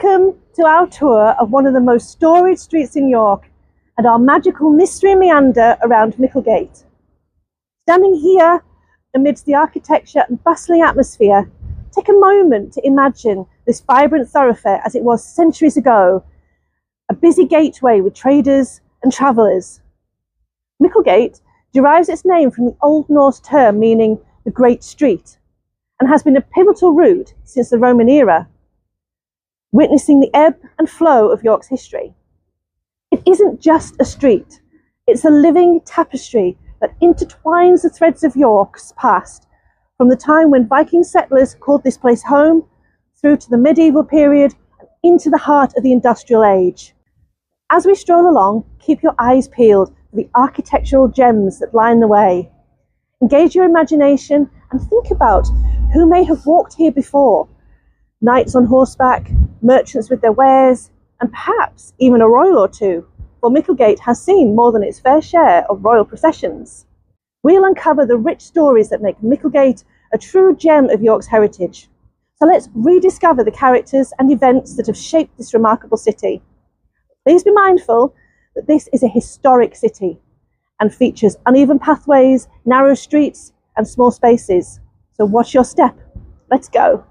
Welcome to our tour of one of the most storied streets in York and our magical mystery meander around Micklegate. Standing here amidst the architecture and bustling atmosphere, take a moment to imagine this vibrant thoroughfare as it was centuries ago, a busy gateway with traders and travellers. Micklegate derives its name from the Old Norse term meaning the Great Street and has been a pivotal route since the Roman era, witnessing the ebb and flow of York's history. It isn't just a street, it's a living tapestry that intertwines the threads of York's past, from the time when Viking settlers called this place home, through to the medieval period and into the heart of the industrial age. As we stroll along, keep your eyes peeled for the architectural gems that line the way. Engage your imagination and think about who may have walked here before. Knights on horseback, merchants with their wares, and perhaps even a royal or two, for Micklegate has seen more than its fair share of royal processions. We'll uncover the rich stories that make Micklegate a true gem of York's heritage. So let's rediscover the characters and events that have shaped this remarkable city. Please be mindful that this is a historic city and features uneven pathways, narrow streets, and small spaces. So watch your step. Let's go.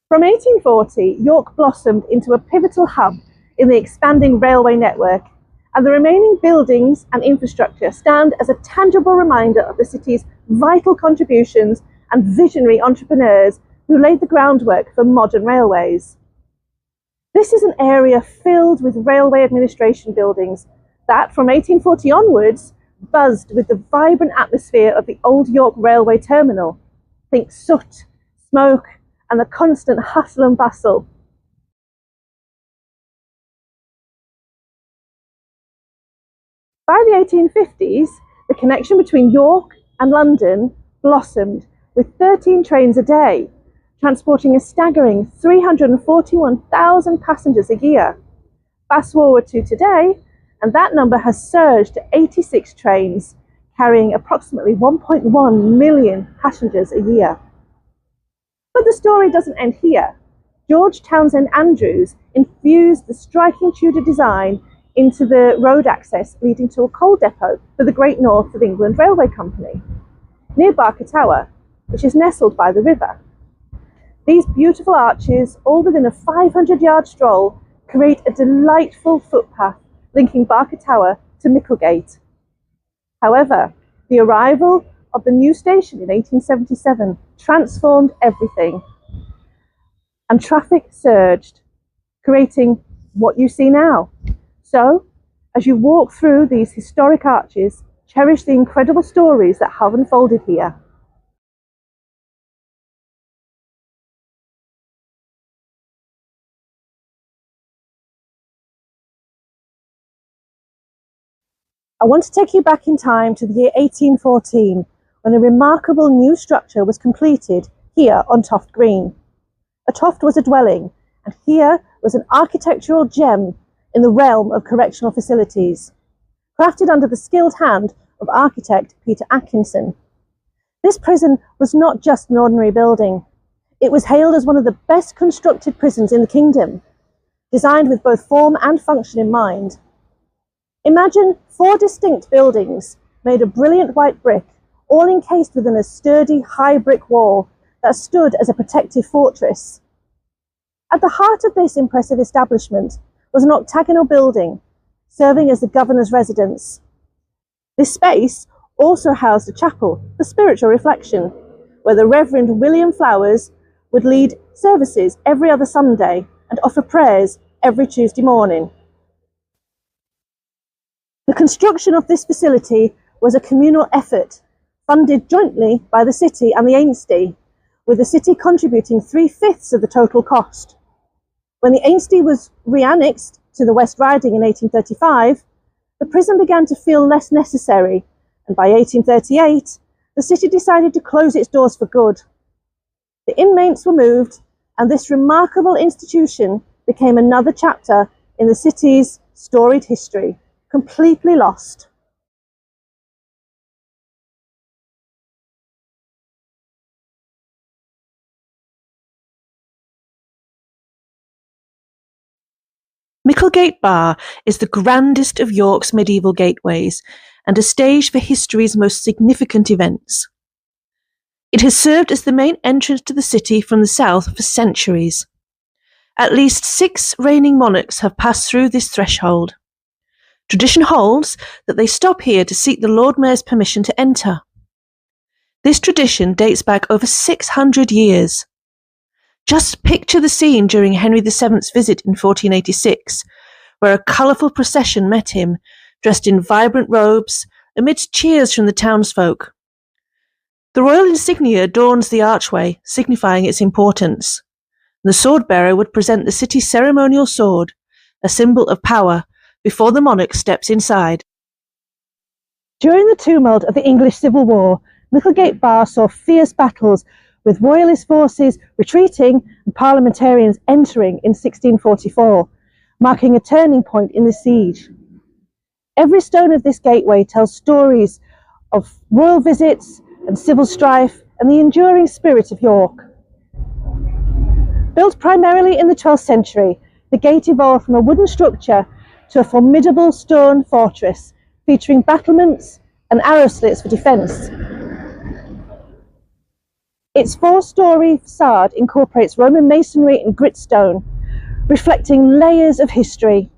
From 1840, York blossomed into a pivotal hub in the expanding railway network, and the remaining buildings and infrastructure stand as a tangible reminder of the city's vital contributions and visionary entrepreneurs who laid the groundwork for modern railways. This is an area filled with railway administration buildings that, from 1840 onwards, buzzed with the vibrant atmosphere of the old York Railway terminal. Think soot, smoke, and the constant hustle and bustle. By the 1850s, the connection between York and London blossomed with 13 trains a day, transporting a staggering 341,000 passengers a year. Fast forward to today, and that number has surged to 86 trains, carrying approximately 1.1 million passengers a year. But the story doesn't end here. George Townsend Andrews infused the striking Tudor design into the road access leading to a coal depot for the Great North of England Railway Company, near Barker Tower, which is nestled by the river. These beautiful arches, all within a 500-yard stroll, create a delightful footpath linking Barker Tower to Micklegate. However, the arrival of the new station in 1877 transformed everything, and traffic surged, creating what you see now. So, as you walk through these historic arches, cherish the incredible stories that have unfolded here. I want to take you back in time to the year 1814, when a remarkable new structure was completed here on Toft Green. A toft was a dwelling, and here was an architectural gem in the realm of correctional facilities, crafted under the skilled hand of architect Peter Atkinson. This prison was not just an ordinary building. It was hailed as one of the best constructed prisons in the kingdom, designed with both form and function in mind. Imagine 4 distinct buildings made of brilliant white brick, all encased within a sturdy high brick wall that stood as a protective fortress. At the heart of this impressive establishment was an octagonal building, serving as the governor's residence. This space also housed a chapel for spiritual reflection, where the Reverend William Flowers would lead services every other Sunday and offer prayers every Tuesday morning. The construction of this facility was a communal effort, funded jointly by the city and the Ainsty, with the city contributing 3/5 of the total cost. When the Ainsty was re-annexed to the West Riding in 1835, the prison began to feel less necessary, and by 1838, the city decided to close its doors for good. The inmates were moved, and this remarkable institution became another chapter in the city's storied history, completely lost. Micklegate Bar is the grandest of York's medieval gateways and a stage for history's most significant events. It has served as the main entrance to the city from the south for centuries. At least 6 reigning monarchs have passed through this threshold. Tradition holds that they stop here to seek the Lord Mayor's permission to enter. This tradition dates back over 600 years. Just picture the scene during Henry VII's visit in 1486, where a colourful procession met him, dressed in vibrant robes, amidst cheers from the townsfolk. The royal insignia adorns the archway, signifying its importance. The sword-bearer would present the city's ceremonial sword, a symbol of power, before the monarch steps inside. During the tumult of the English Civil War, Micklegate Bar saw fierce battles, with royalist forces retreating and parliamentarians entering in 1644, marking a turning point in the siege. Every stone of this gateway tells stories of royal visits and civil strife and the enduring spirit of York. Built primarily in the 12th century, the gate evolved from a wooden structure to a formidable stone fortress, featuring battlements and arrow slits for defence. Its 4-storey facade incorporates Roman masonry and gritstone, reflecting layers of history.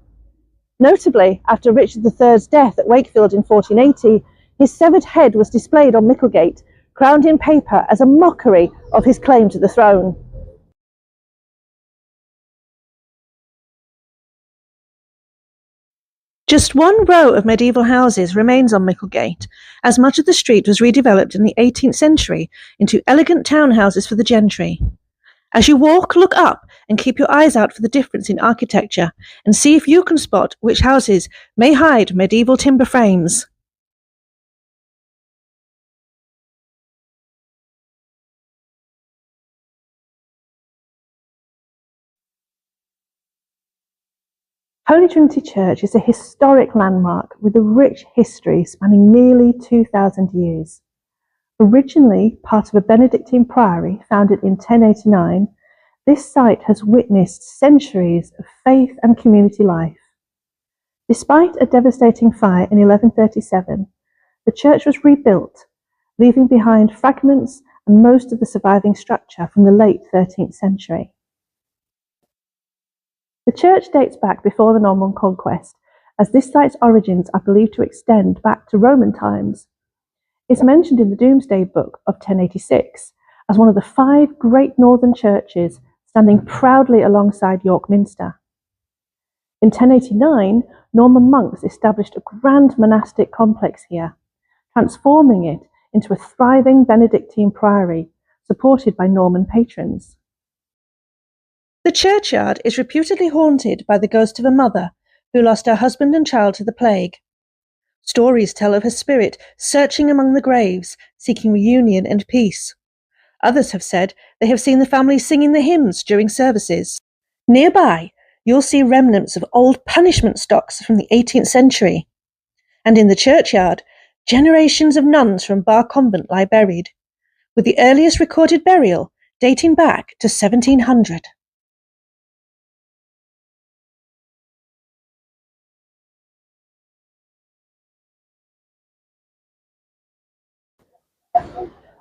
Notably, after Richard III's death at Wakefield in 1480, his severed head was displayed on Micklegate, crowned in paper as a mockery of his claim to the throne. Just one row of medieval houses remains on Micklegate, as much of the street was redeveloped in the 18th century into elegant townhouses for the gentry. As you walk, look up and keep your eyes out for the difference in architecture, and see if you can spot which houses may hide medieval timber frames. Holy Trinity Church is a historic landmark with a rich history spanning nearly 2,000 years. Originally part of a Benedictine priory founded in 1089, this site has witnessed centuries of faith and community life. Despite a devastating fire in 1137, the church was rebuilt, leaving behind fragments and most of the surviving structure from the late 13th century. The church dates back before the Norman conquest, as this site's origins are believed to extend back to Roman times. It's mentioned in the Domesday Book of 1086 as one of the 5 great northern churches, standing proudly alongside York Minster. In 1089, Norman monks established a grand monastic complex here, transforming it into a thriving Benedictine priory, supported by Norman patrons. The churchyard is reputedly haunted by the ghost of a mother who lost her husband and child to the plague. Stories tell of her spirit searching among the graves, seeking reunion and peace. Others have said they have seen the family singing the hymns during services. Nearby, you'll see remnants of old punishment stocks from the 18th century. And in the churchyard, generations of nuns from Bar Convent lie buried, with the earliest recorded burial dating back to 1700.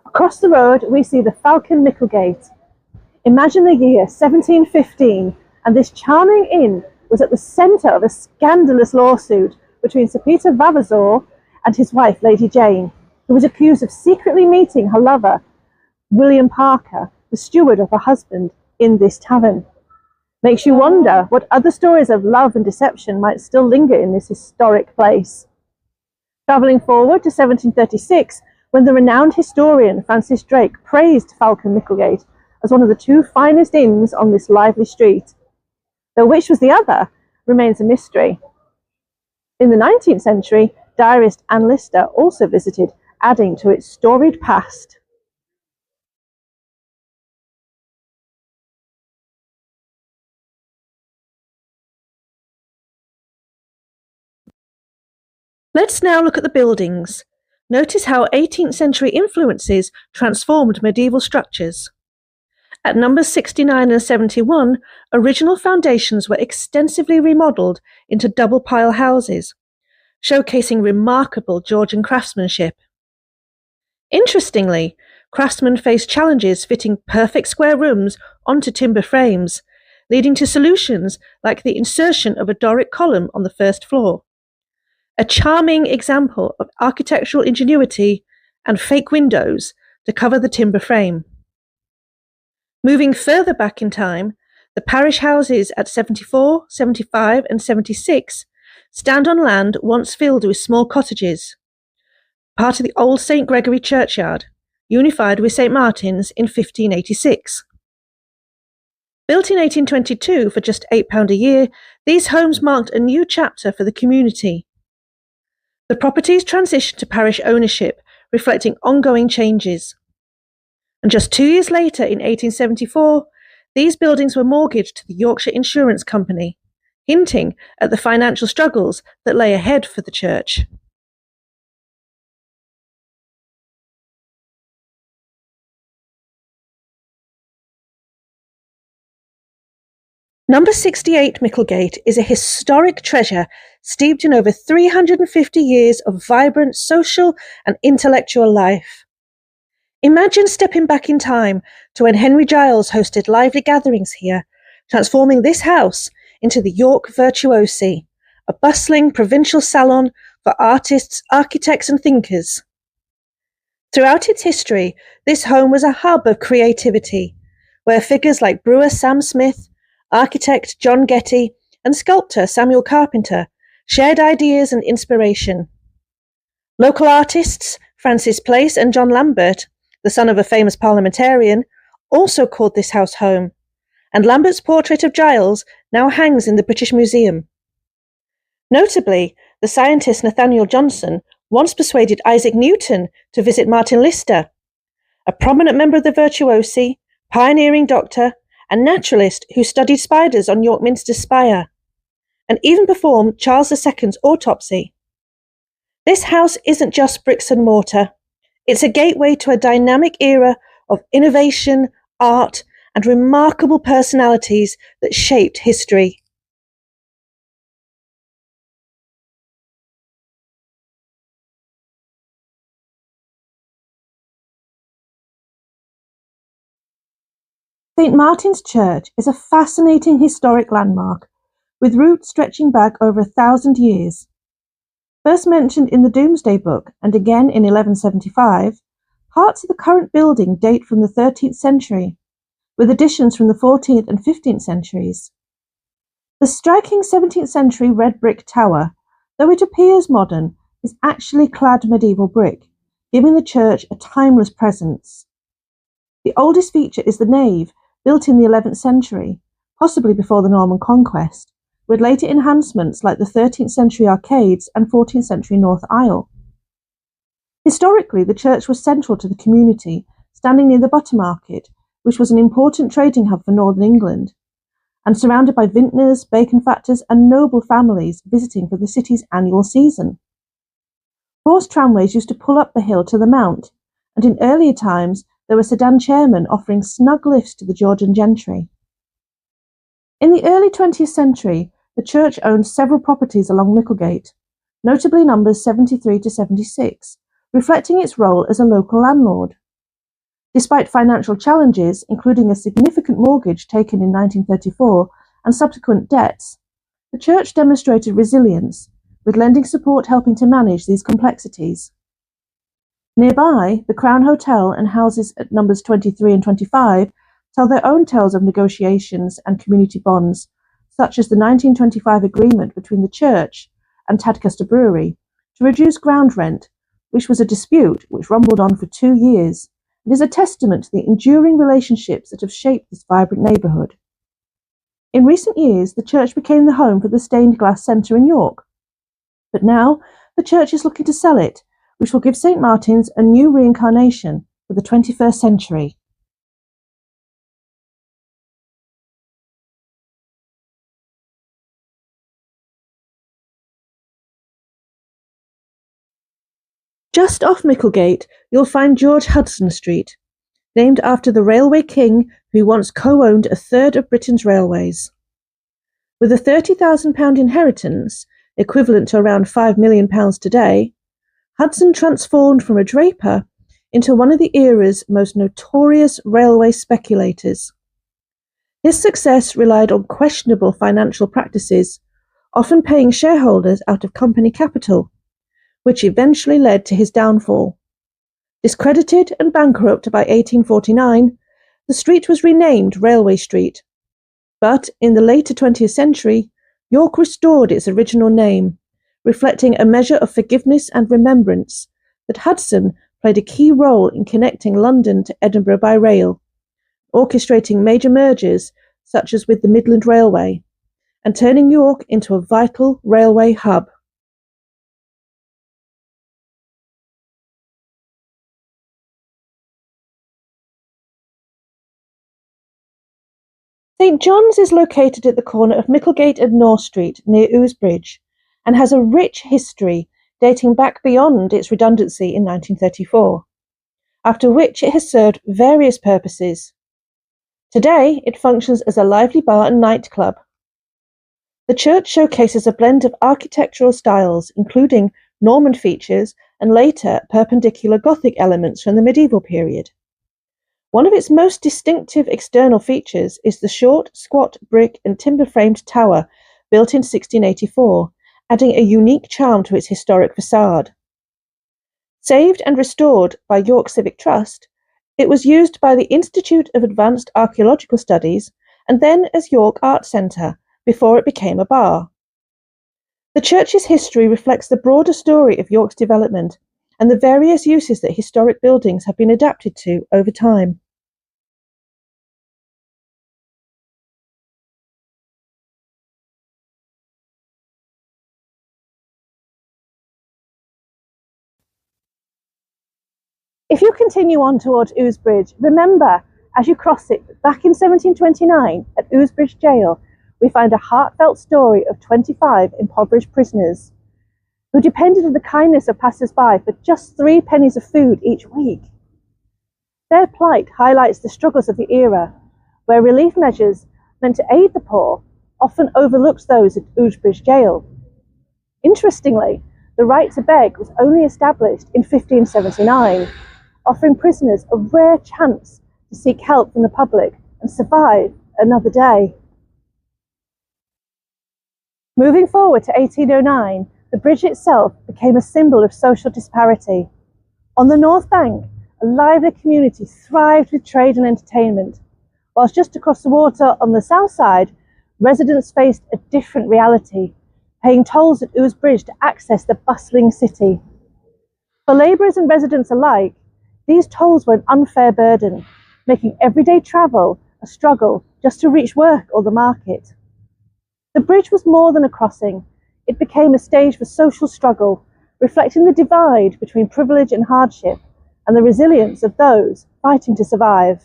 Across the road, we see the Falcon Micklegate. Imagine the year 1715, and this charming inn was at the centre of a scandalous lawsuit between Sir Peter Vavasour and his wife, Lady Jane, who was accused of secretly meeting her lover, William Parker, the steward of her husband, in this tavern. Makes you wonder what other stories of love and deception might still linger in this historic place. Travelling forward to 1736, when the renowned historian Francis Drake praised Falcon Micklegate as one of the 2 finest inns on this lively street, though which was the other remains a mystery. In the 19th century, diarist Anne Lister also visited, adding to its storied past. Let's now look at the buildings. Notice how 18th century influences transformed medieval structures. At numbers 69 and 71, original foundations were extensively remodelled into double-pile houses, showcasing remarkable Georgian craftsmanship. Interestingly, craftsmen faced challenges fitting perfect square rooms onto timber frames, leading to solutions like the insertion of a Doric column on the first floor. A charming example of architectural ingenuity and fake windows to cover the timber frame. Moving further back in time, the parish houses at 74, 75 and 76 stand on land once filled with small cottages, part of the old St Gregory churchyard, unified with St Martin's in 1586. Built in 1822 for just £8 a year, these homes marked a new chapter for the community. The properties transitioned to parish ownership, reflecting ongoing changes. And just 2 years later, in 1874, these buildings were mortgaged to the Yorkshire Insurance Company, hinting at the financial struggles that lay ahead for the church. Number 68 Micklegate is a historic treasure steeped in over 350 years of vibrant social and intellectual life. Imagine stepping back in time to when Henry Giles hosted lively gatherings here, transforming this house into the York Virtuosi, a bustling provincial salon for artists, architects and thinkers. Throughout its history, this home was a hub of creativity, where figures like brewer Sam Smith, architect John Getty, and sculptor Samuel Carpenter shared ideas and inspiration. Local artists, Francis Place and John Lambert, the son of a famous parliamentarian, also called this house home, and Lambert's portrait of Giles now hangs in the British Museum. Notably, the scientist Nathaniel Johnson once persuaded Isaac Newton to visit Martin Lister, a prominent member of the Virtuosi, pioneering doctor, and naturalist who studied spiders on York Minster's spire, and even performed Charles II's autopsy. This house isn't just bricks and mortar. It's a gateway to a dynamic era of innovation, art, and remarkable personalities that shaped history. St Martin's Church is a fascinating historic landmark, with roots stretching back over 1,000 years. First mentioned in the Domesday Book and again in 1175, parts of the current building date from the 13th century, with additions from the 14th and 15th centuries. The striking 17th century red brick tower, though it appears modern, is actually clad medieval brick, giving the church a timeless presence. The oldest feature is the nave, built in the 11th century, possibly before the Norman conquest, with later enhancements like the 13th century arcades and 14th century north aisle. Historically, the church was central to the community, standing near the butter market, which was an important trading hub for northern England, and surrounded by vintners, bacon factors and noble families visiting for the city's annual season. Horse tramways used to pull up the hill to the mount, and in earlier times there were sedan chairmen offering snug lifts to the Georgian gentry. In the early 20th century, the church owned several properties along Micklegate, notably numbers 73 to 76, reflecting its role as a local landlord. Despite financial challenges, including a significant mortgage taken in 1934 and subsequent debts, the church demonstrated resilience, with lending support helping to manage these complexities. Nearby, the Crown Hotel and houses at numbers 23 and 25 tell their own tales of negotiations and community bonds, such as the 1925 agreement between the church and Tadcaster Brewery to reduce ground rent, which was a dispute which rumbled on for 2 years, and is a testament to the enduring relationships that have shaped this vibrant neighbourhood. In recent years, the church became the home for the Stained Glass Centre in York, but now the church is looking to sell it, which will give St Martin's a new reincarnation for the 21st century. Just off Micklegate, you'll find George Hudson Street, named after the railway king who once co-owned a third of Britain's railways. With a £30,000 inheritance, equivalent to around £5 million today, Hudson transformed from a draper into one of the era's most notorious railway speculators. His success relied on questionable financial practices, often paying shareholders out of company capital, which eventually led to his downfall. Discredited and bankrupt by 1849, the street was renamed Railway Street. But in the later 20th century, York restored its original name, reflecting a measure of forgiveness and remembrance that Hudson played a key role in connecting London to Edinburgh by rail, orchestrating major mergers such as with the Midland Railway, and turning York into a vital railway hub. St John's is located at the corner of Micklegate and North Street near Ousbridge and has a rich history dating back beyond its redundancy in 1934, after which it has served various purposes. Today it functions as a lively bar and nightclub. The church showcases a blend of architectural styles, including Norman features and later Perpendicular Gothic elements from the medieval period. One of its most distinctive external features is the short, squat brick and timber-framed tower built in 1684, adding a unique charm to its historic facade. Saved and restored by York Civic Trust, it was used by the Institute of Advanced Archaeological Studies and then as York Art Centre before it became a bar. The church's history reflects the broader story of York's development and the various uses that historic buildings have been adapted to over time. If you continue on towards Ousbridge, remember, as you cross it, back in 1729 at Ousbridge Jail, we find a heartfelt story of 25 impoverished prisoners who depended on the kindness of passers-by for just 3 pennies of food each week. Their plight highlights the struggles of the era, where relief measures meant to aid the poor often overlooked those at Ousbridge Jail. Interestingly, the right to beg was only established in 1579, offering prisoners a rare chance to seek help from the public and survive another day. Moving forward to 1809, the bridge itself became a symbol of social disparity. On the North Bank, a lively community thrived with trade and entertainment, whilst just across the water on the south side, residents faced a different reality, paying tolls at Ousbridge to access the bustling city. For labourers and residents alike, these tolls were an unfair burden, making everyday travel a struggle just to reach work or the market. The bridge was more than a crossing. It became a stage for social struggle, reflecting the divide between privilege and hardship, and the resilience of those fighting to survive.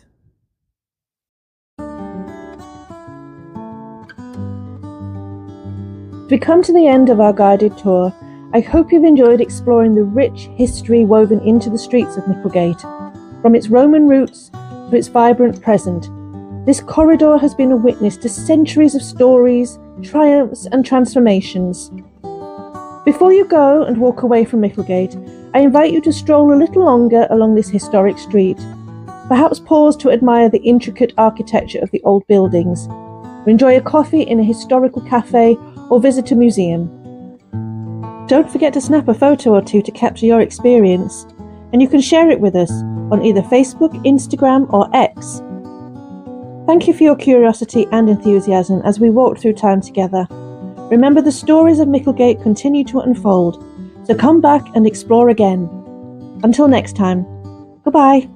As we come to the end of our guided tour, I hope you've enjoyed exploring the rich history woven into the streets of Micklegate. From its Roman roots to its vibrant present, this corridor has been a witness to centuries of stories, triumphs and transformations. Before you go and walk away from Micklegate, I invite you to stroll a little longer along this historic street. Perhaps pause to admire the intricate architecture of the old buildings, or enjoy a coffee in a historical cafe or visit a museum. Don't forget to snap a photo or two to capture your experience, and you can share it with us on either Facebook, Instagram or X. Thank you for your curiosity and enthusiasm as we walked through time together. Remember, the stories of Micklegate continue to unfold, so come back and explore again. Until next time, goodbye.